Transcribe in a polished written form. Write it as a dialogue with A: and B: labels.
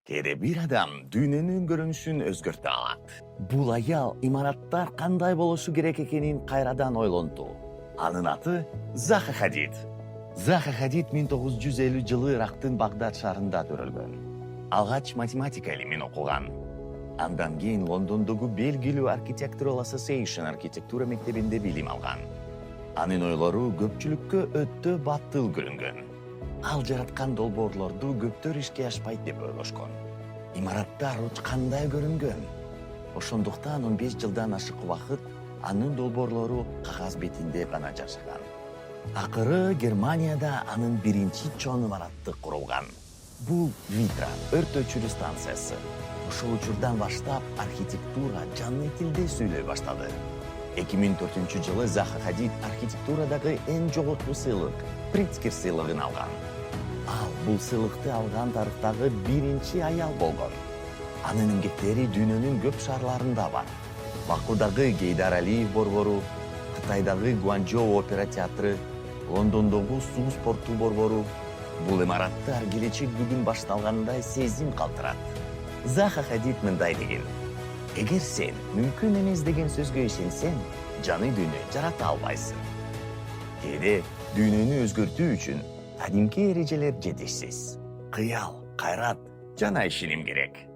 A: Кээде бир адам дүйнөнүн көрүнүшүн өзгөртө алат. Бул аял имараттар кандай болушу керек экенин кайрадан ойлонту. Анын аты Заха Хадид. Заха Хадид 1950 жылы Ирактын Багдад шаарында төрөлгөн. Алгач математика илимин окуган. Андан кийин Лондондогу белгилүү Architectural Association архитектура мектебинде билим алган. Анын ойлору көпчүлүккө өтө баттыл көрүнгөн. Ал жараткан долбоорлорду көптөр ишке ашпайт деп ойлошкон. Имараттар кандай көрүнгөн? Ошондуктан 15 жылдан ашык убакыт анын долбоорлору кагаз бетинде гана жашаган. Акыры Германияда анын биринчи чоң имаратты курулган. Бул Витра өрт өчүрүү станциясы. Ошол учурдан баштап архитектура жаңы тилде сүйлөй баштады. 2004 жылы Заха Хадид архитектурадагы эң жогорку сыйлык Притцкер сыйлыгын алган. Ал бул сыйлыкты алган тарыхтагы биринчи аял болгон. Анын эмгектери дүйнөнүн көп шаарларында бар. Бакудагы Гейдар Алиев борбору, Кытайдагы Гуанчжоу опера театры, Лондондогу суу спорту борбору. Бул имараттар келечек бүгүн башталгандай сезим калтырат. Заха Хадид мындай деген: эгер сен мүмкүн эмес деген сөзгө ишенсең, жаңы дүйнө жарата албайсың. Кээде дүйнөнү өзгөртүү үчүн кадимки эрежелер жетишсиз. Кыял, кайрат жана ишеним керек.